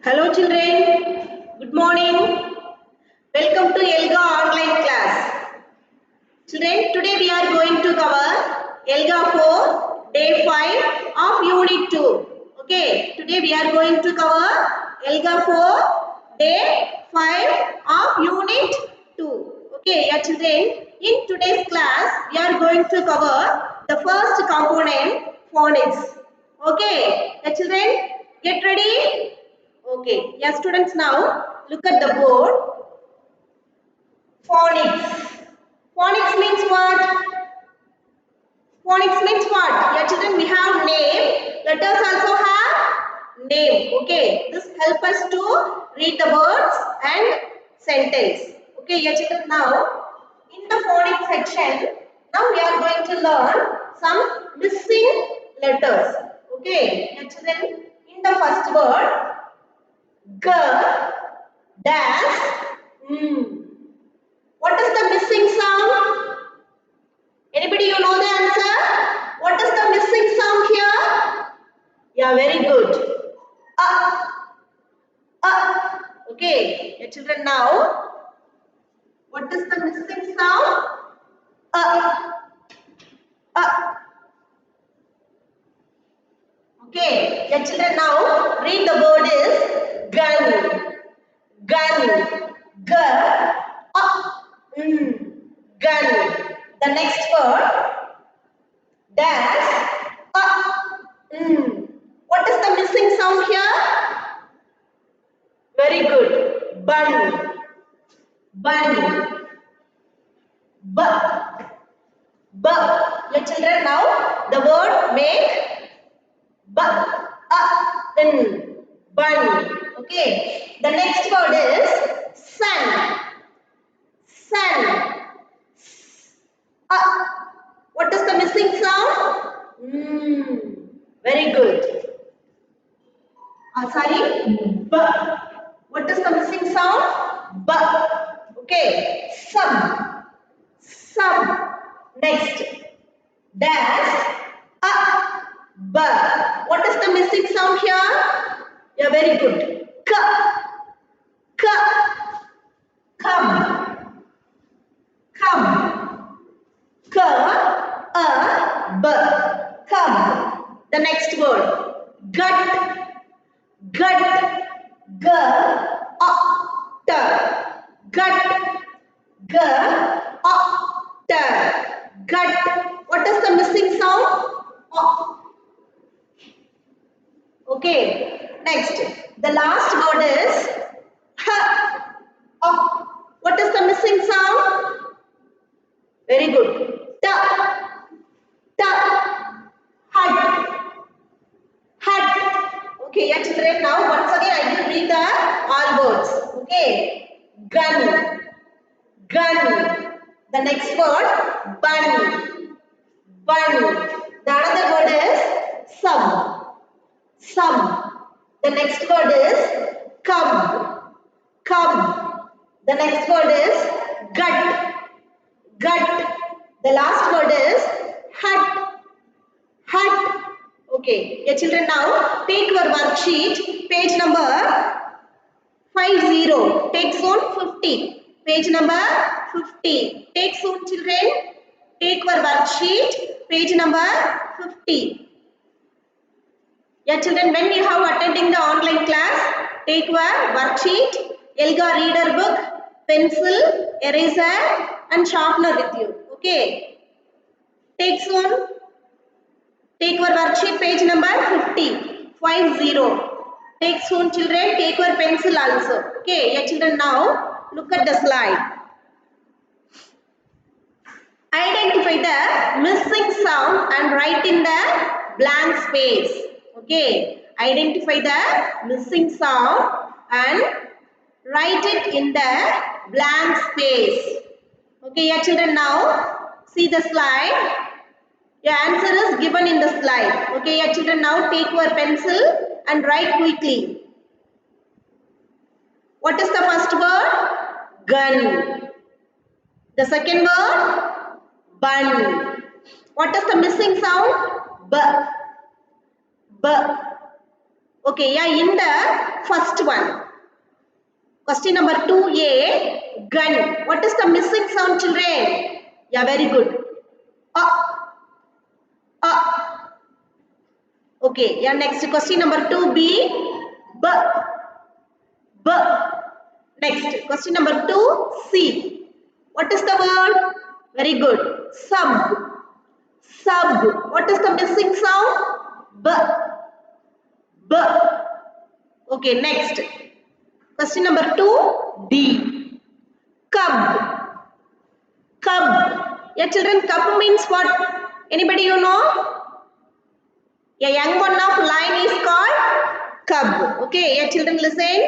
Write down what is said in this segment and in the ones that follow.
Hello children, good morning. Welcome to Elga online class. Children, today we are going to cover Elga 4 day 5 of unit 2. Okay, today we are going to cover Elga 4 day 5 of unit 2. Okay, yeah children, in today's class we are going to cover the first component phonics. Okay, yeah children, get ready. Okay, yeah students, now look at the board. Phonics. Phonics means what? Phonics means what? Yeah children, we have name. Letters also have name. Okay, this help us to read the words and sentence. Okay, yeah children, now in the phonics section, now we are going to learn some missing letters. Okay, yeah children, in the first word, G, dash, What is the missing sound? Anybody you know the answer? What is the missing sound here? Yeah, very good. Uh, Okay, your children, now what is the missing sound? Uh, uh. Okay, your children, now read the word is gun. Gun. G. Gun. The next word, dash. What is the missing sound here? Very good. Bun. Bun. B. B. Your children, now the word make b. Bun. Okay. The next word is sun. Sun. What is the missing sound? Very good. Sorry. B. What is the missing sound? B. Okay. Sum. Sum. Next. Dash. B. What is the missing sound here? Yeah, very good. K. K. Come. Come. K. B. Come. The next word. Gut. Gut. G. T. Gut. G. T. Gut. What is the missing sound? Okay. Next. The last word is H. What is the missing sound? Very good. T. T. Hut. Hut. Okay, yeah, children. Now once again I will read the all words. Okay. Gun. Gun. The next word, bun. Bun. The another word is sum. Sum. The next word is come. Come. The next word is gut. Gut. The last word is hut. Hut. Okay. Yeah, children, now take your worksheet, page number 50. Take soon 50. Page number 50. Take soon children. Take your worksheet. Page number 50. Yeah children, when you have attending the online class, take your worksheet, Elga reader book, pencil, eraser and sharpener with you. Okay. Take soon. Take your worksheet page number 50. 50. Take soon children, take your pencil also. Okay, yeah children, now look at the slide. Identify the missing sound and write in the blank space. Okay, identify the missing sound and write it in the blank space. Okay, yeah children, now see the slide. Your answer is given in the slide. Okay, yeah children, now take your pencil and write quickly. What is the first word? Gun. The second word? Bun. What is the missing sound? B. B. Okay, yeah, in the first one. Question number 2A, gun. What is the missing sound, children? Yeah, very good. Uh, uh. Okay, yeah, next question number 2B, b, b. Next, question number 2C. What is the word? Very good. Sub, sub. What is the missing sound? B, b. Okay, next. Question number 2D. Cub, cub. Yeah, children, cub means what? Anybody you know? A young one of lion is called cub. Okay, yeah, children, listen.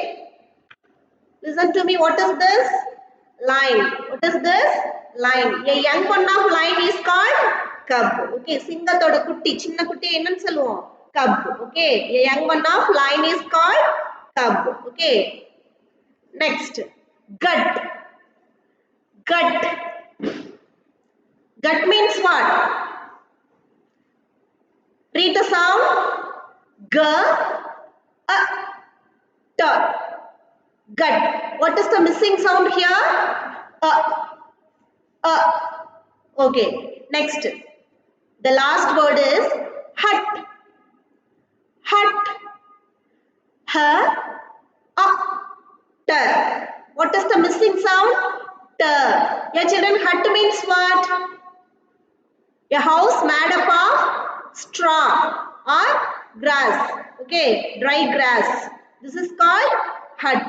Listen to me. What is this? Lion. What is this? Lion. A young one of lion is called cub. Okay, சிங்கத்தோட குட்டி சின்ன குட்டி என்னன்னு சொல்லுவோம்? Cub. Okay, a young one of lion is called cub. Okay. Next, gut. Gut. Gut means what? Read the sound. G, a, t. Gut. What is the missing sound here? Okay. Next. The last word is hut. Hut. H, a, t. What is the missing sound? T. Yeah, children, hut means what? A house made up of straw or grass. Okay, dry grass. This is called hut.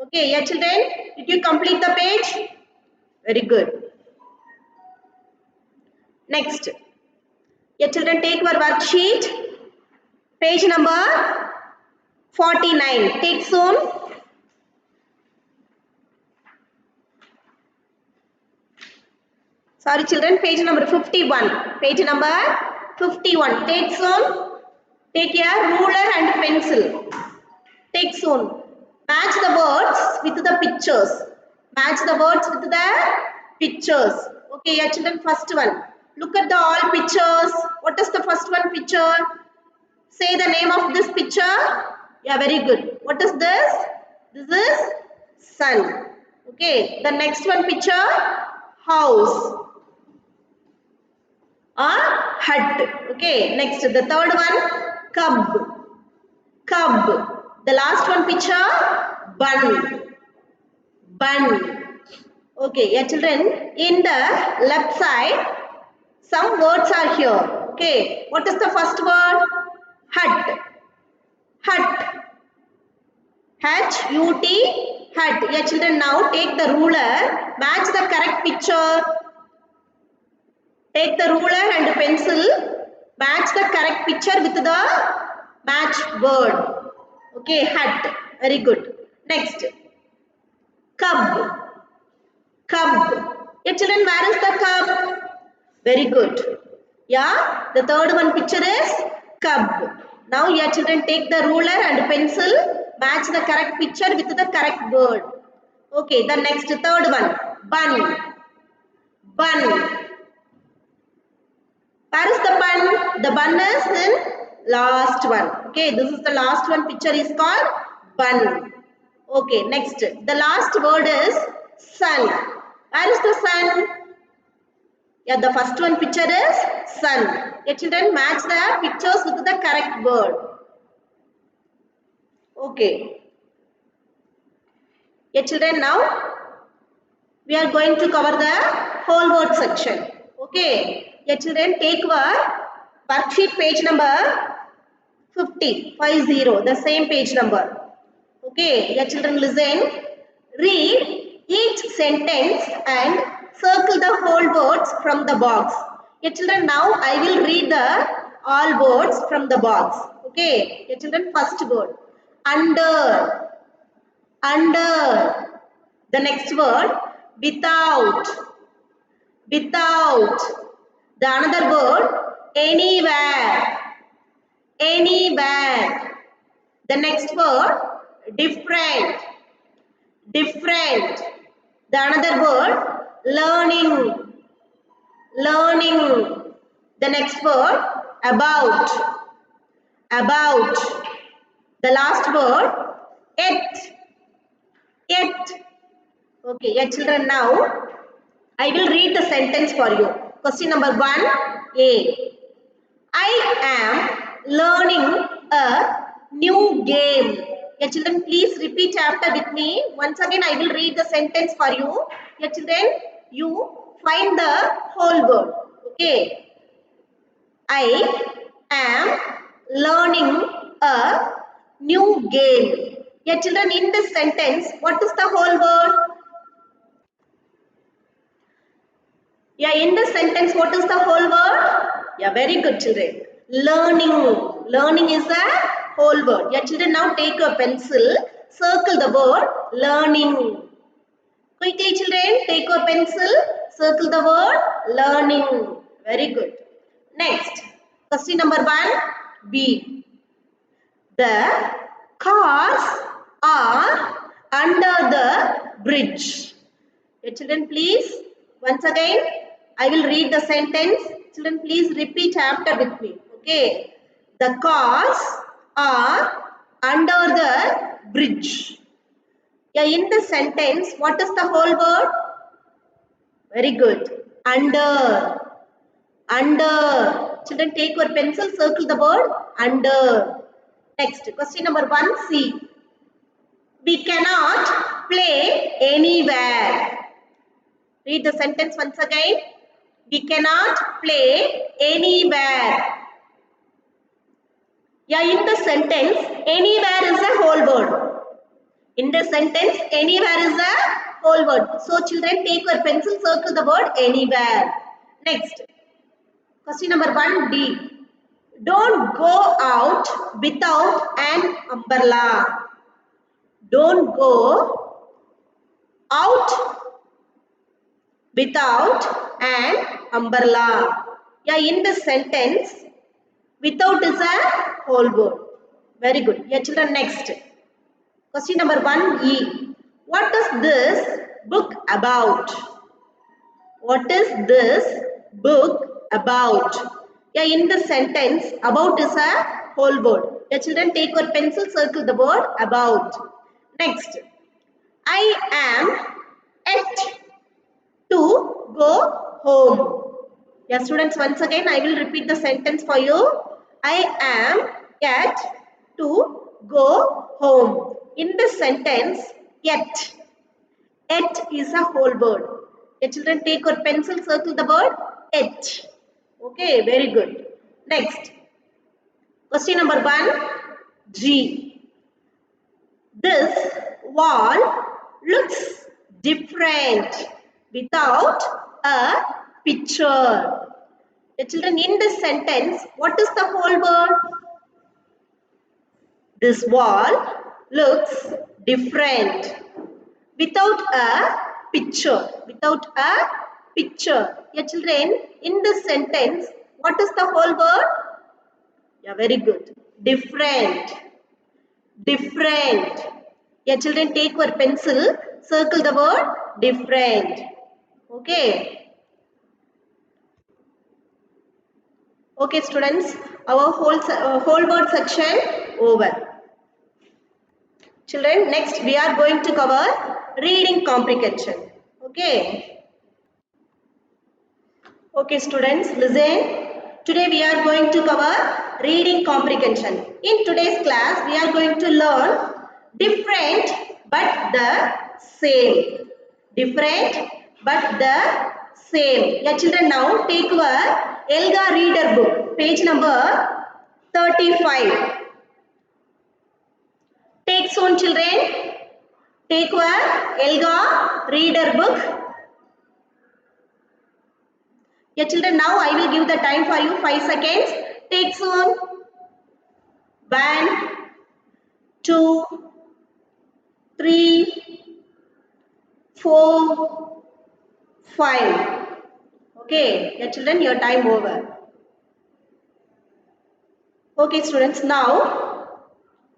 Okay, yeah, children, did you complete the page? Very good. Next, yeah, children, take your worksheet. Page number 49. Take soon. Sorry, children, page number 51. Page number 51. Take soon. Take a ruler and pencil. Take soon. Match the words with the pictures. Match the words with the pictures. Okay, yeah, children, first one. Look at the all pictures. What is the first one picture? Say the name of this picture. Yeah, very good. What is this? This is sun. Okay, the next one picture, house or hut. Okay, next, the third one, cub. Cub. The last one picture, bun. Bun. Okay, yeah, children, in the left side, some words are here. Okay, what is the first word? Hut. Hut. H-U-T, hut. Yeah, children, now take the ruler, match the correct picture. Take the ruler and pencil, match the correct picture with the match word. Okay, hut. Very good. Next, cub. Cub. Yeah, children, where is the cub? Very good. Yeah, the third one picture is cub. Now, yeah, children, take the ruler and pencil, match the correct picture with the correct word. Okay, the next third one, bun. Bun. Where is the bun? The bun is in last one. Okay, this is the last one picture is called bun. Okay, next. The last word is sun. Where is the sun? Yeah, the first one picture is sun. Yeah, children, match the pictures with the correct word. Okay. Yeah, children, now we are going to cover the whole word section. Okay. Yeah, children, take your worksheet page number 50, the same page number. Okay. Yeah, children, listen. Read each sentence and circle the whole words from the box. Yeah, children, now I will read the all words from the box. Okay. Yeah, children, first word. Under. Under. The next word, without. Without. The another word, anywhere. Anywhere. The next word, different. Different. The another word, learning. Learning. The next word, about. About. The last word, yet. Yet. Okay, yeah, children, now I will read the sentence for you. Question number 1A. I am learning a new game. Yeah, children, please repeat after with me. Once again, I will read the sentence for you. Yeah, children, you find the whole word. Okay. I am learning a new game. Yeah, children, in this sentence, what is the whole word? Yeah, in this sentence, what is the whole word? Yeah, very good, children. Learning. Learning is the whole word. Yeah, children, now take a pencil, circle the word learning. Quickly, children, take a pencil, circle the word learning. Very good. Next, question number 1B. The cars are under the bridge. Okay, children, please, once again, I will read the sentence. Children, please repeat after with me. Okay. The cars are under the bridge. Yeah, in the sentence, what is the whole word? Very good. Under. Under. Children, take your pencil, circle the word under. Next, question number 1C. We cannot play anywhere. Read the sentence once again. We cannot play anywhere. Yeah, in the sentence, anywhere is a whole word. In the sentence, anywhere is a whole word. So, children, take your pencil, circle the word anywhere. Next, question number 1D. Don't go out without an umbrella. Don't go out without an umbrella. Yeah, in the sentence, without is a whole word. Very good. Yeah, children, next. Question number 1E. What is this book about? What is this book about? Yeah, in the sentence, about is a whole word. Yeah, children, take your pencil, circle the word about. Next. I am at to go home. Yeah, students, once again, I will repeat the sentence for you. I am yet to go home. In this sentence, yet. Yet is a whole word. Yeah, children, take your pencil, circle the word yet. Okay, very good. Next, question number 1G. This wall looks different without a picture. The children, in this sentence, what is the whole word? This wall looks different without a picture. Without a picture. Yeah, children, in this sentence, what is the whole word? Yeah, very good. Different. Different. Yeah, children, take your pencil, circle the word different. Okay. Okay, students, our whole word section over. Children, next we are going to cover reading comprehension. Okay. Okay, students, listen. Today we are going to cover reading comprehension. In today's class, we are going to learn different but the same. Different but the same. Yeah, children, now take your Elga reader book, page number 35. Take soon, children. Take your Elga reader book. Yeah, children, now I will give the time for you 5 seconds. Take soon. 1, 2, 3, 4, 5. Okay, yeah, children, your time over. Okay, students, now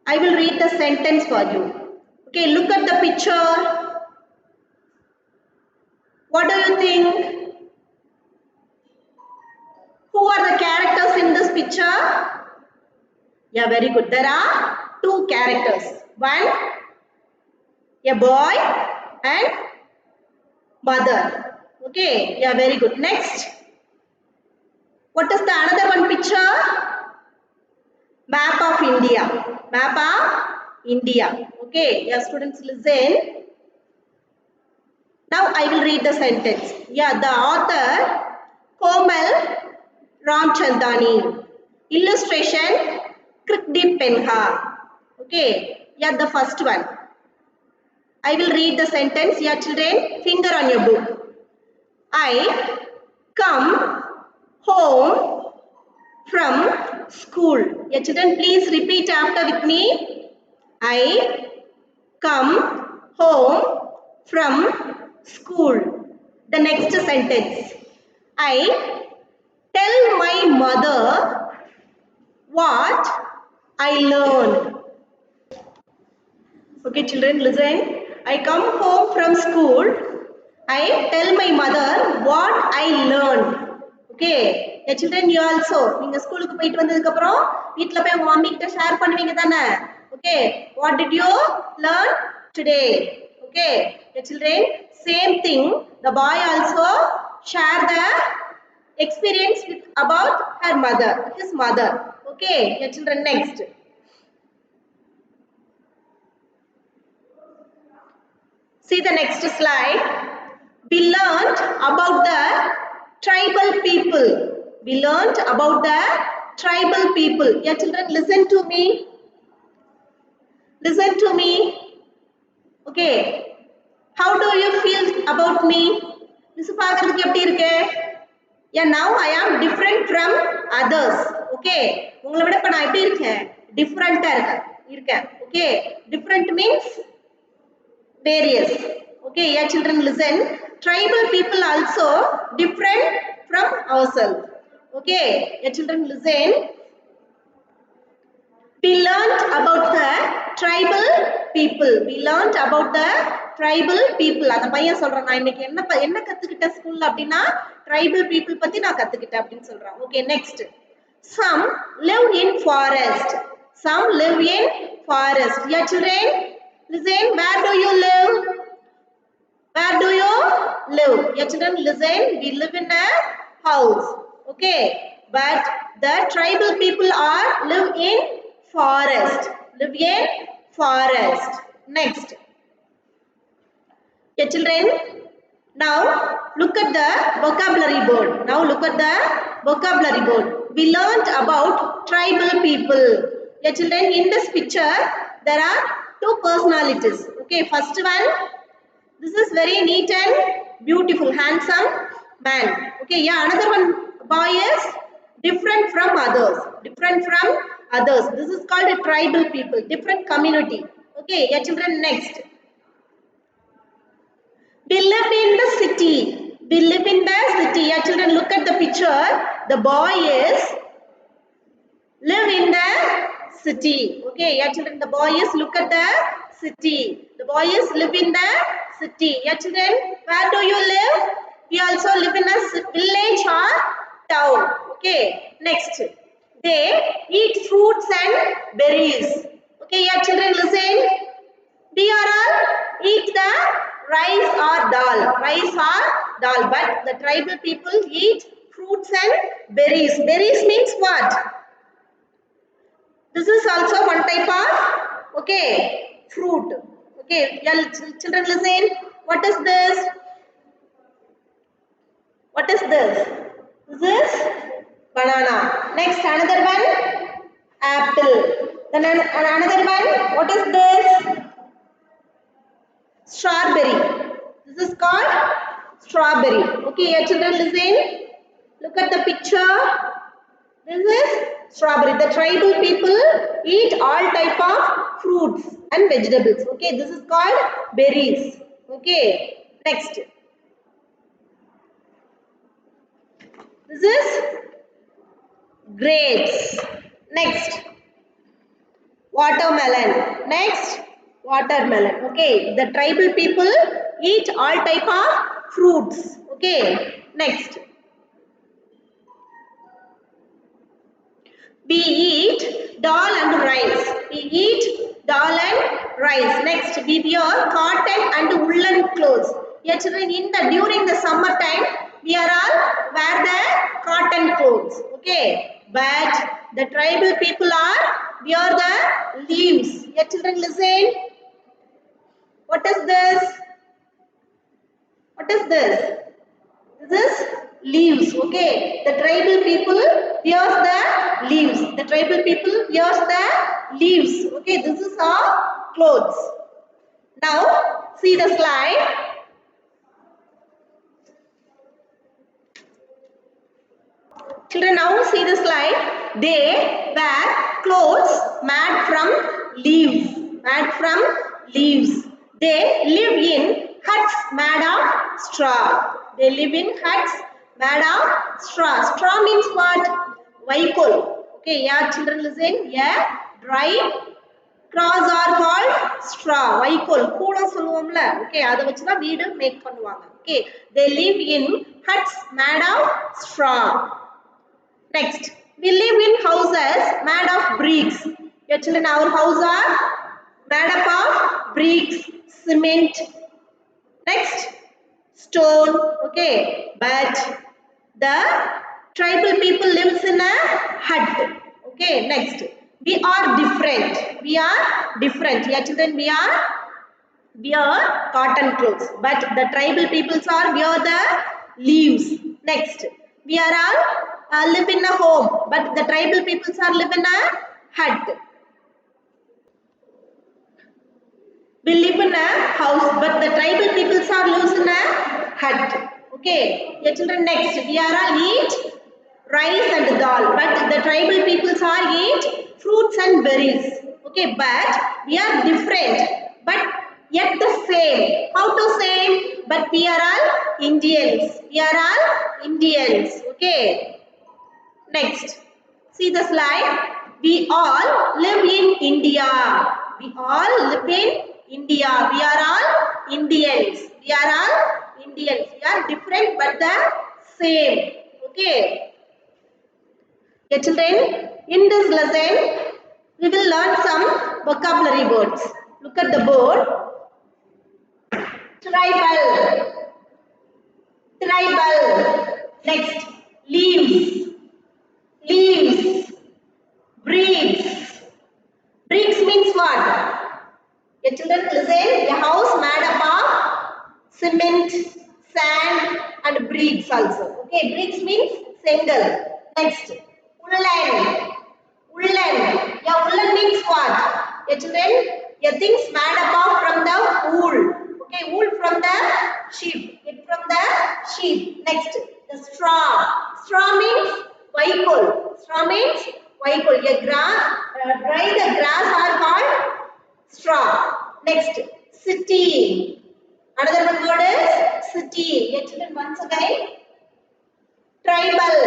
I will read the sentence for you. Okay, look at the picture. What do you think? Who are the characters in this picture? Yeah, very good. There are two characters. One, a boy and mother. Okay, yeah, very good. Next, what is the another one picture? Map of India. Map of India. Okay, yeah, students listen. Now I will read the sentence. Yeah, the author Komal Ramchandani. Illustration Krikdeep Penha. Okay, yeah, the first one. I will read the sentence. Yeah, children, finger on your book. I come home from school. Yeah, children, please repeat after with me. I come home from school. The next sentence. I tell my mother what I learned. Okay, children, listen. I come home from school. I tell my mother what I learned. Okay, yeah, children, you also. நீங்க ஸ்கூலுக்கு போயிட்டு வந்ததுக்கு அப்புறம் வீட்ல போய் உங்க mummy கிட்ட share பண்ணுவீங்க தானே? Okay, what did you learn today? Okay, yeah, children, same thing. The boy also share the experience with about her mother, his mother. Okay, yeah, children, next. See the next slide. We learned about the tribal people. We learned about the tribal people. Yeah, children, listen to me. Listen to me. Okay. How do you feel about me? Miss பார்க்கிறதுக்கு எப்படி இருக்கு? Yeah, now I am different from others. Okay. உங்களை விட இப்ப நான் எப்படி இருக்கேன்? Different-ஆ இருக்கேன். Okay. Different means various. Okay, yeah, children, listen. Tribal people also different from ourselves. Okay, yeah, children, listen. We learned about the tribal people. We learned about the tribal people. அந்த பையன் சொல்றான் நான் இன்னைக்கு என்ன கத்துக்கிட்டேன் ஸ்கூல்ல அப்படினா tribal people பத்தி நான் கத்துக்கிட்டேன் அப்படினு சொல்றான். Okay, next. Some live in forest. Some live in forest. Yeah, children, listen. Where do you live? Where do you live? Yeah, children, listen. We live in a house. Okay, but the tribal people are live in forest. Live in forest. Next. Yeah, children. Now look at the vocabulary board. Now look at the vocabulary board. We learned about tribal people. Yeah, children, in this picture there are two personalities. Okay, first one, this is very neat and beautiful, handsome man. Okay, yeah, another one boy is different from others. Different from others. This is called a tribal people, different community. Okay, yeah, children, next. We live in the city. We live in the city. Yeah, children, look at the picture. The boy is live in the city. Okay, yeah, children, the boy is look at the city. The boy is live in the city. Yeah, children, where do you live? We also live in a village or town. Okay, next. They eat fruits and berries. Okay, yeah, children, listen. We are all eat the rice or dal. Rice or dal. But the tribal people eat fruits and berries. Berries means what? This is also one type of, okay, fruit. Okay, yeah, children, listen. What is this? What is this? This is banana. Next, another one, apple. Then another one, what is this? Strawberry. This is called strawberry. Okay, yeah, children, listen. Look at the picture. This is strawberry. The tribal people eat all type of fruits and vegetables. Okay, this is called berries. Okay, next. This is grapes. Next, watermelon. Next, watermelon. Okay, the tribal people eat all type of fruits. Okay, next. We eat dal and rice. We eat dal and rice. Next, we wear cotton and woolen clothes. Yeah, children, during the summer time, we are all wear the cotton clothes. Okay, but the tribal people are wear the leaves. Yeah, children, listen. What is this? What is this? This is leaves. Okay, the tribal people wears the leaves. The tribal people wears the leaves. Okay, this is our clothes. Now see the slide. Children, now see the slide. They wear clothes made from leaves. Made from leaves. They live in huts made of straw. They live in huts made of straw. Straw means what? Vaikol. Okay, yeah, children, listen. Yeah, dry cross are called straw. Vaikol. Kooda solluvom-la. Okay, adha vechi da veedu make பண்ணுவாங்க. Okay, they live in huts made of straw. Next, we live in houses made of bricks. Your children, our houses are made up of bricks, cement. Next, stone. Okay, but the tribal people lives in a hut. Okay, next, we are different. We are different. Your children, we wear cotton clothes, but the tribal peoples are wear the leaves. Next, we are all live in a home, but the tribal peoples are live in a hut. We live in a house, but the tribal peoples are lives in a hut. Okay, your children, next, we are all eat rice and dal, but the tribal peoples are eat fruits and berries. Okay, but we are different, but yet the same. How to same? But we are all Indians. We are all Indians. Okay. Next, see the slide. We all live in India. We all live in India. We are all Indians. We are all Indians. We are different but the same. Okay. Yeah, children, in this lesson, we will learn some vocabulary words. Look at the board. Tribal. Tribal. Next, leaves. Leaves. Bricks. Bricks means what? Your children, listen. A house made up of cement, sand and bricks also. Okay, bricks means single. Next, woolen. Woolen. Yeah, woolen means what? Your children, your things made up of from the wool. Okay, wool from the sheep. It from the sheep. Next, the straw. Straw means vaikol. Straw means vaikol. A grass, dry the grass are called straw. Next, city. Another one word is city. Your children, once again. Tribal.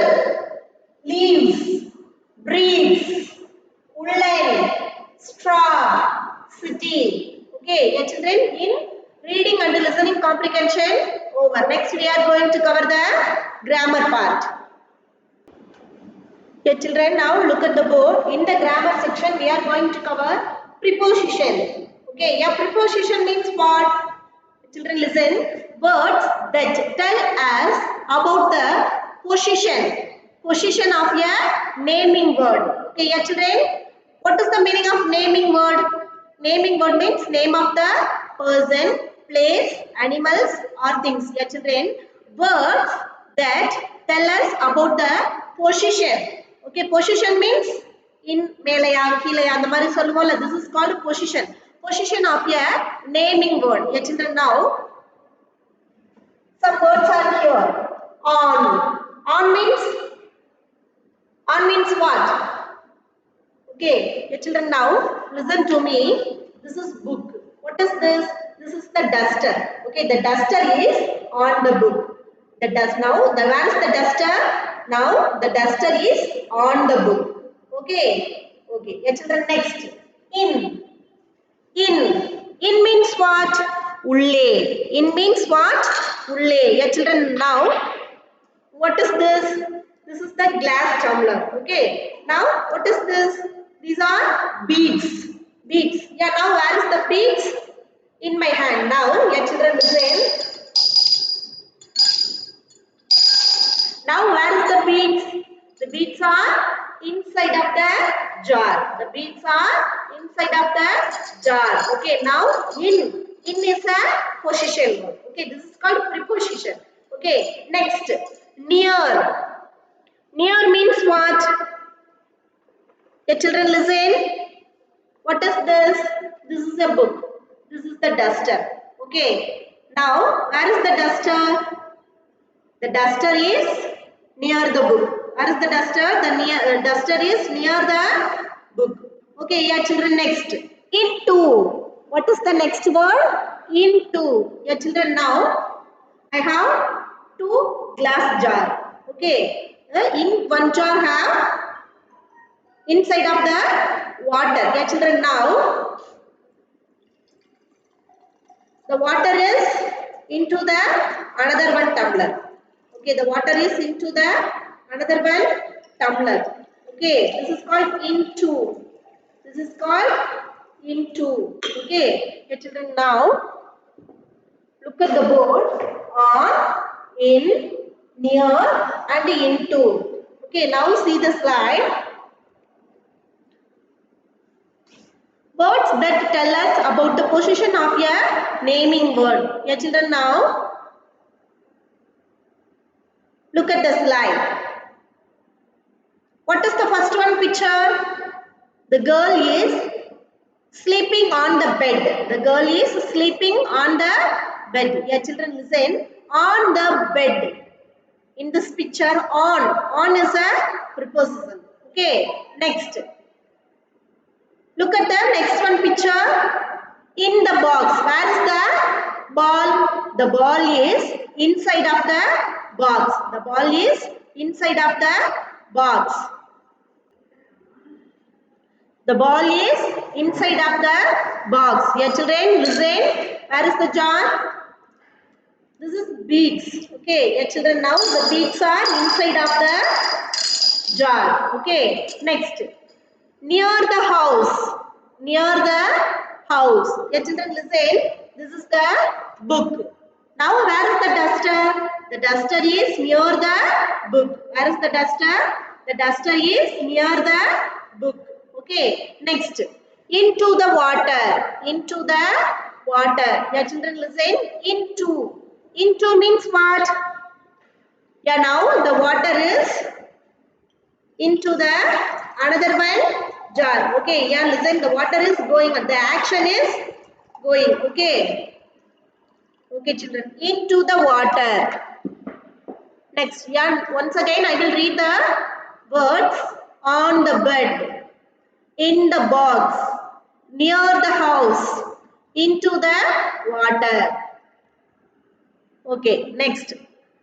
Leaves. Bricks. Woolen. Straw. City. Okay, your children, in reading and listening comprehension over. Next, we are going to cover the grammar part. Okay, children, now look at the board. In the grammar section, we are going to cover preposition. Okay, yeah, preposition means what? Children, listen. Words that tell us about the position of a naming word. Okay, yeah, children. What is the meaning of naming word? Naming word means name of the person, place, animals or things. Yeah, children. Words that tell us about the position. Okay, position means in மேலையா கீழையா அந்த மாதிரி சொல்லுவோம்ல, this is called position. Position of a naming word. Yeah, children, now some words are here. On. On means what? Okay, yeah, children, now listen to me. This is book. What is this? This is the duster. Okay, the duster is on the book. The dust now. Where is the duster? Now the duster is on the book. Okay. Okay. Yeah, children, next. In. In means what? Ulle. In means what? Ulle. Yeah, children, now what is this? This is the glass tumbler. Okay. Now what is this? These are beads. Beads. Yeah. Now where is the beads? In my hand. Now, your children listen. Now where is the beads? The beads are inside of the jar. The beads are inside of the jar. Okay. Now in. In is a position word. Okay. This is called preposition. Okay. Next. Near. Near means what? The children listen. What is this? This is a book. This is the duster. Okay. Now, where is the duster? The duster is near the book. Where is the duster? The duster is near the book. Okay, yeah, children, next. Into. What is the next word? Into. Yeah, children, now I have two glass jar. Okay. In one jar have inside of the water. Yeah, children, now the water is into the another one tumbler. Okay, the water is into the another one tumbler. Okay, this is called into. This is called into. Okay, yeah, children, now look at the board on, in, near, and into. Okay, now see the slide. Words that tell us about the position of a naming word. Yeah, children, now look at the slide. What is the first one picture? The girl is sleeping on the bed. The girl is sleeping on the bed. Yeah, children, listen. On the bed. In this picture, on. On is a preposition. Okay, next. Look at the next one picture. In the box. Where is the ball? The ball is inside of the box. The ball is inside of the box. The ball is inside of the box. Yeah, children, listen. Where is the jar? This is beads. Okay, yeah, children, now the beads are inside of the jar. Okay, next. Near the house. Near the house. Yeah, children, listen. This is the book. Now, where is the duster? The duster is near the book. Where is the duster? The duster is near the book. Okay, next. Into the water. Into the water. Yeah, children, listen. Into. Into means what? Yeah, now the water is into the another one jar. Okay, yeah, listen, the water is going, the action is going. Okay, okay, children, into the water. Next, yeah, once again I will read the words. On the bed, in the box, near the house, into the water. Okay, next.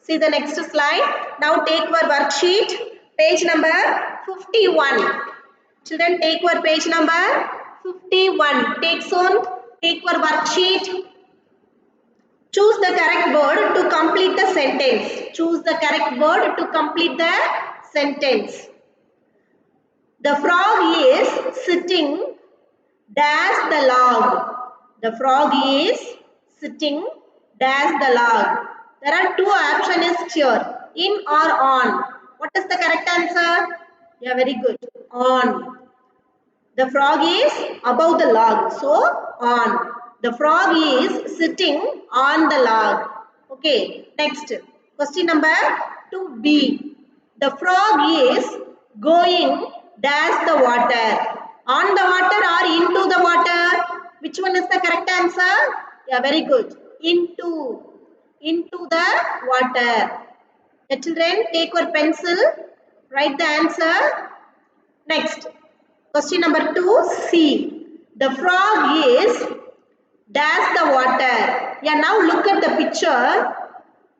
See the next slide. Now take your worksheet, page number 51. Children, take your page number 51. Take soon. Take your worksheet. Choose the correct word to complete the sentence. Choose the correct word to complete the sentence. The frog is sitting dash the log. The frog is sitting dash the log. There are two options here. In or on. What is the correct answer? Yeah, very good. On. The frog is above the log. So, on. The frog is sitting on the log. Okay. Next. Question number 2B. The frog is going dash the water. On the water or into the water? Which one is the correct answer? Yeah, very good. Into. Into the water. The children, take your pencil. Write the answer. Next. Question number 2C. The frog is dash the water. Yeah, now look at the picture.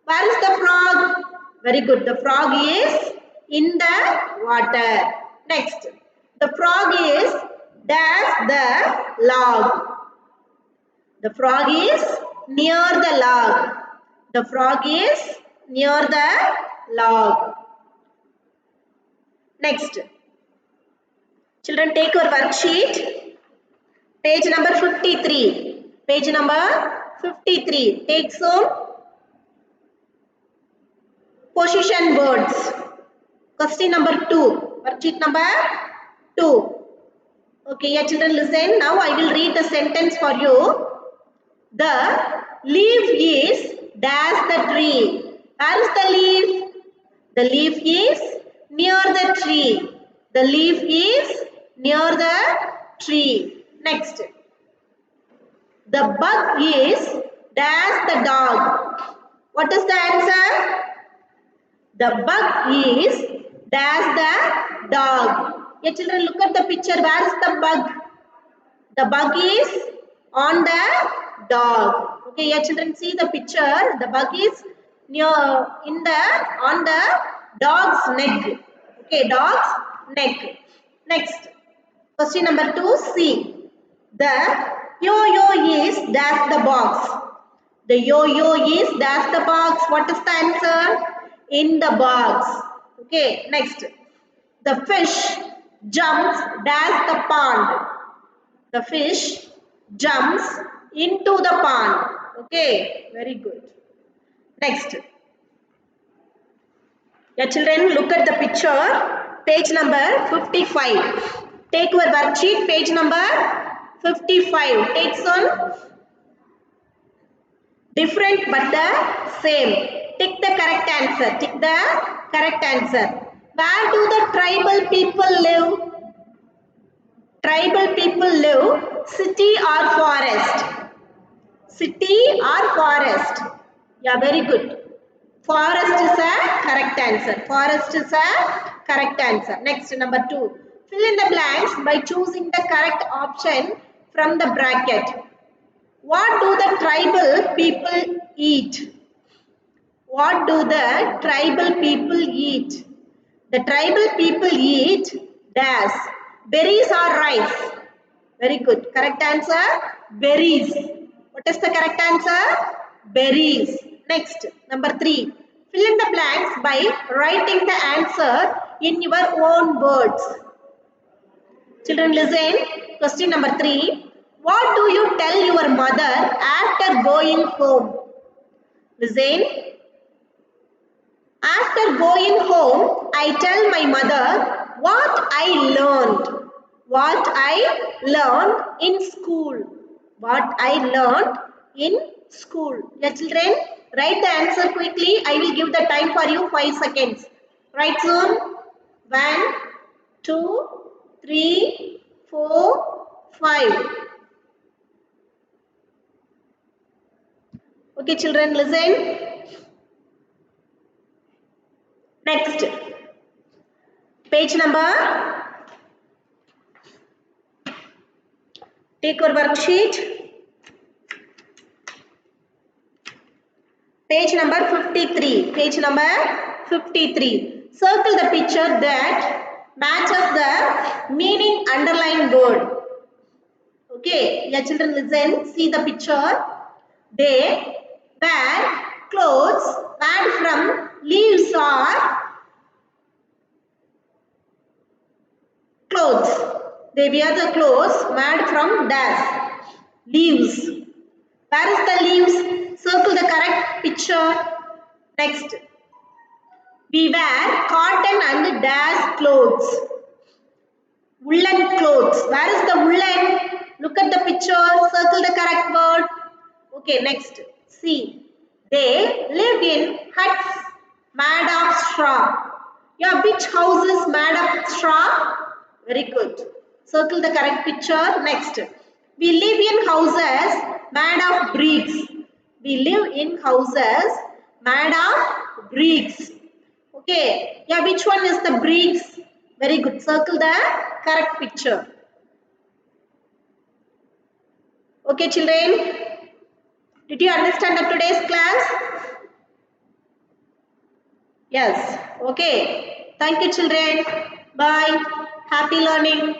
Where is the frog? Very good. The frog is in the water. Next. The frog is dash the log. The frog is near the log. The frog is near the log. Next, children, take your worksheet. Page number 53. Page number 53. Take some position words. Question number 2. Worksheet number 2. Okay, yeah, children, listen. Now I will read the sentence for you. The leaf is dash the tree. Where is the leaf? The leaf is near the tree. The leaf is near the tree. Next. The bug is dash the dog. What is the answer? The bug is dash the dog. Yeah, children, look at the picture. Where is the bug? The bug is on the dog. Okay, yeah, children, see the picture. The bug is near on the dog's neck. Okay, dog's neck. Next, question number 2. C. The yo-yo is dash the box. The yo-yo is dash the box. What is the answer? In the box. Okay, next. The fish jumps dash the pond. The fish jumps into the pond. Okay, very good. Next. Yeah, children, look at the picture. Page number 55. Take your worksheet, page number 55. Take some different but the same. Tick the correct answer. Tick the correct answer. Where do the tribal people live? Tribal people live city or forest? City or forest? Yeah, very good. Forest is a correct answer. Forest is a correct answer. Next, number 2. Fill in the blanks by choosing the correct option from the bracket. What do the tribal people eat? What do the tribal people eat? The tribal people eat dash. Berries or rice? Very good. Correct answer, berries. What is the correct answer? Berries. Next, number 3. Fill in the blanks by writing the answer in your own words. Children, listen. Question number 3. What do you tell your mother after going home? Listen. After going home, I tell my mother what I learned. What I learned in school. What I learned in school. Yeah, children, write the answer quickly. I will give the time for you 5 seconds. Write soon. 1, 2, 3, 4, 5. Okay, children, listen. Next, page number. Take your worksheet. Page number 53. Page number 53. Circle the picture that matches the meaning underlined word. Okay, yeah, children, listen. See the picture. They wear clothes made from leaves or clothes. They wear the clothes made from dash. Leaves. Where is the leaves? Circle the correct picture. Next. We wear cotton and dash clothes. Woolen clothes. Where is the woolen? Look at the picture. Circle the correct word. Okay, next. See. They live in huts made of straw. Yeah, which house is made of straw? Very good. Circle the correct picture. Next. We live in houses made of bricks. We live in houses made of bricks. Okay. Yeah, which one is the bricks? Very good. Circle the correct picture. Okay, children. Did you understand the today's class? Yes. Okay. Thank you, children. Bye. Happy learning.